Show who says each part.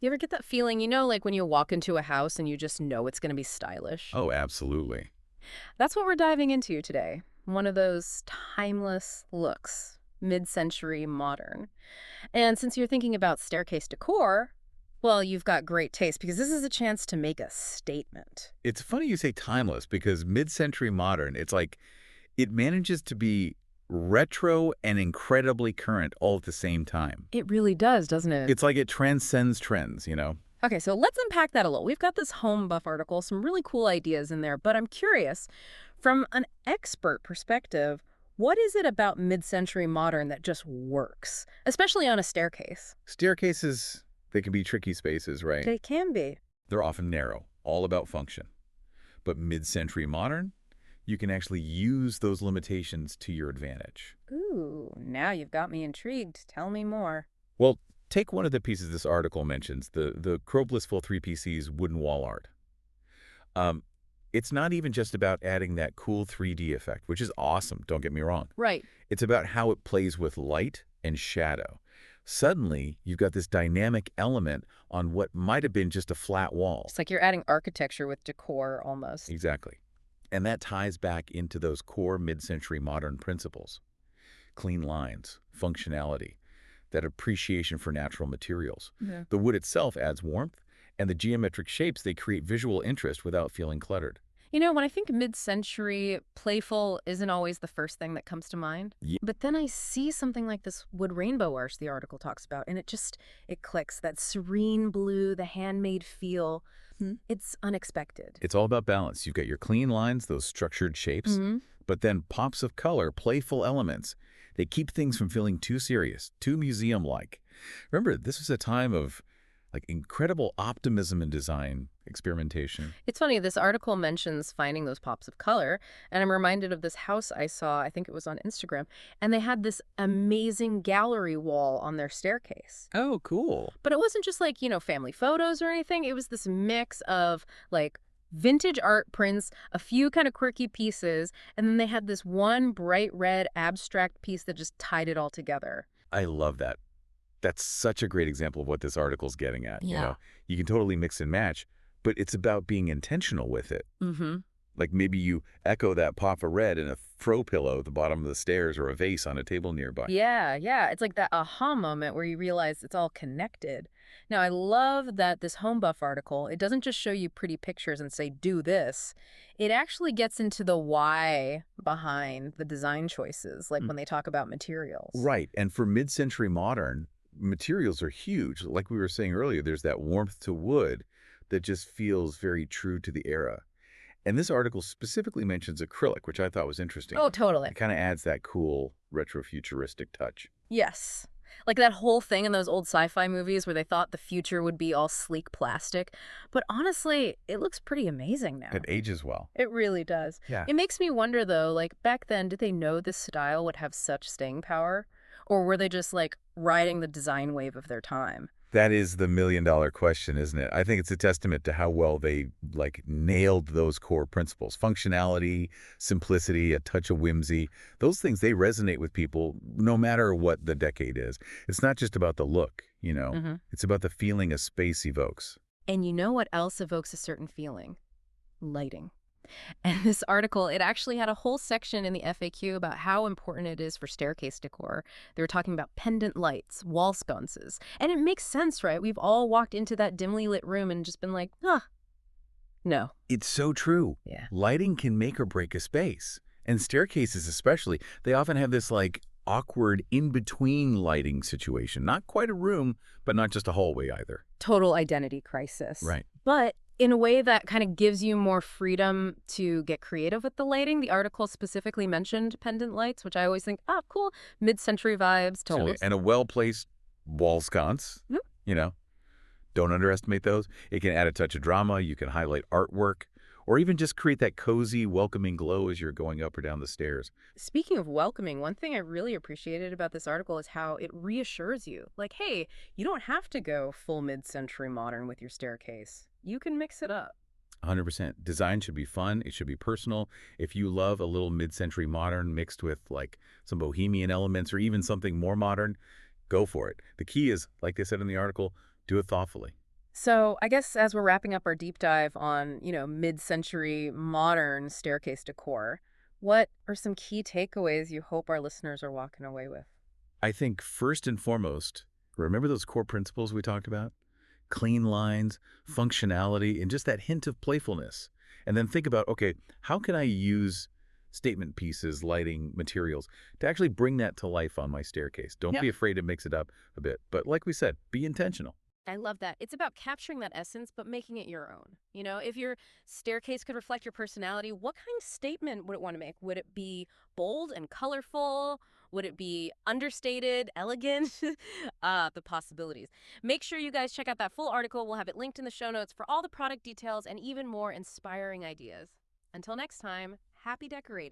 Speaker 1: You ever get that feeling, like when you walk into a house and you just know it's going to be stylish?
Speaker 2: Oh, absolutely.
Speaker 1: That's what we're diving into today. One of those timeless looks, mid-century modern. And since you're thinking about staircase decor, well, you've got great taste because this is a chance to make a statement.
Speaker 2: It's funny you say timeless because mid-century modern, it's like it manages to be retro and incredibly current all at the same time.
Speaker 1: It really does, doesn't it?
Speaker 2: It's like it transcends trends.
Speaker 1: Okay, so let's unpack that a little. We've got this home buff article, some really cool ideas in there, but I'm curious, from an expert perspective, what is it about mid-century modern that just works, especially on a staircase?
Speaker 2: Staircases, they can be tricky spaces, right?
Speaker 1: They can be.
Speaker 2: They're often narrow, all about function. But mid-century modern, you can actually use those limitations to your advantage.
Speaker 1: Ooh, now you've got me intrigued. Tell me more.
Speaker 2: Well, take one of the pieces this article mentions, the Crow Blissful 3PC's wooden wall art. Um, it's not even just about adding that cool 3D effect, which is awesome, don't get me wrong.
Speaker 1: Right.
Speaker 2: It's about how it plays with light and shadow. Suddenly, you've got this dynamic element on what might have been just a flat wall.
Speaker 1: It's like you're adding architecture with decor almost.
Speaker 2: Exactly. And that ties back into those core mid-century modern principles. Clean lines, functionality, that appreciation for natural materials.
Speaker 1: Yeah.
Speaker 2: The wood itself adds warmth, and the geometric shapes, they create visual interest without feeling cluttered.
Speaker 1: When I think mid-century, playful isn't always the first thing that comes to mind.
Speaker 2: Ye-
Speaker 1: But then I see something like this wood rainbow arch the article talks about, and it clicks. That serene blue, the handmade feel. It's unexpected.
Speaker 2: It's all about balance. You've got your clean lines, those structured shapes,
Speaker 1: Hmm.
Speaker 2: but then pops of color, playful elements. They keep things from feeling too serious, too museum-like. Remember, this was a time of incredible optimism in design, experimentation.
Speaker 1: It's funny, this article mentions finding those pops of color, and I'm reminded of this house I saw, I think it was on Instagram, and they had this amazing gallery wall on their staircase.
Speaker 2: Oh, cool.
Speaker 1: But it wasn't just like, family photos or anything. It was this mix of like vintage art prints, a few kind of quirky pieces, and then they had this one bright red abstract piece that just tied it all together.
Speaker 2: I love that. That's such a great example of what this article's getting at.
Speaker 1: Yeah.
Speaker 2: You can totally mix and match, but it's about being intentional with it.
Speaker 1: Mm-hmm.
Speaker 2: Like maybe you echo that pop of red in a throw pillow at the bottom of the stairs or a vase on a table nearby.
Speaker 1: Yeah, yeah. It's like that aha moment where you realize it's all connected. Now, I love that this Home Buff article, it doesn't just show you pretty pictures and say, do this. It actually gets into the why behind the design choices, like
Speaker 2: Mm.
Speaker 1: when they talk about materials.
Speaker 2: Right. And for mid-century modern, materials are huge. Like we were saying earlier, there's that warmth to wood that just feels very true to the era. And this article specifically mentions acrylic, which I thought was interesting.
Speaker 1: Oh, totally.
Speaker 2: It kind of adds that cool retro-futuristic touch.
Speaker 1: Yes. Like that whole thing in those old sci-fi movies where they thought the future would be all sleek plastic. But honestly, it looks pretty amazing now.
Speaker 2: It ages well.
Speaker 1: It really does.
Speaker 2: Yeah.
Speaker 1: It makes me wonder, though, like back then, did they know this style would have such staying power? Or were they just like riding the design wave of their time?
Speaker 2: That is the million-dollar question, isn't it? I think it's a testament to how well they nailed those core principles. Functionality, simplicity, a touch of whimsy. Those things, they resonate with people no matter what the decade is. It's not just about the look.
Speaker 1: Hmm.
Speaker 2: It's about the feeling a space evokes.
Speaker 1: And you know what else evokes a certain feeling? Lighting. And this article, it actually had a whole section in the FAQ about how important it is for staircase decor. They were talking about pendant lights, wall sconces. And it makes sense, right? We've all walked into that dimly lit room and just been like, no.
Speaker 2: It's so true.
Speaker 1: Yeah.
Speaker 2: Lighting can make or break a space. And staircases especially, they often have this awkward in-between lighting situation. Not quite a room, but not just a hallway either.
Speaker 1: Total identity crisis.
Speaker 2: Right.
Speaker 1: But in a way that kind of gives you more freedom to get creative with the lighting. The article specifically mentioned pendant lights, which I always think, cool, mid-century vibes.
Speaker 2: Totally. And a well-placed wall sconce, don't underestimate those. It can add a touch of drama. You can highlight artwork, or even just create that cozy, welcoming glow as you're going up or down the stairs.
Speaker 1: Speaking of welcoming, one thing I really appreciated about this article is how it reassures you. Like, hey, you don't have to go full mid-century modern with your staircase. You can mix it up.
Speaker 2: 100%. Design should be fun. It should be personal. If you love a little mid-century modern mixed with some bohemian elements or even something more modern, go for it. The key is, like they said in the article, do it thoughtfully.
Speaker 1: So, I guess as we're wrapping up our deep dive on, mid-century modern staircase decor, what are some key takeaways you hope our listeners are walking away with?
Speaker 2: I think first and foremost, remember those core principles we talked about? Clean lines, functionality, and just that hint of playfulness. And then think about, okay, how can I use statement pieces, lighting, materials to actually bring that to life on my staircase? Don't
Speaker 1: Yep.
Speaker 2: be afraid to mix it up a bit. But like we said, be intentional.
Speaker 1: I love that. It's about capturing that essence, but making it your own. If your staircase could reflect your personality, what kind of statement would it want to make? Would it be bold and colorful? Would it be understated, elegant? The possibilities. Make sure you guys check out that full article. We'll have it linked in the show notes for all the product details and even more inspiring ideas. Until next time, happy decorating.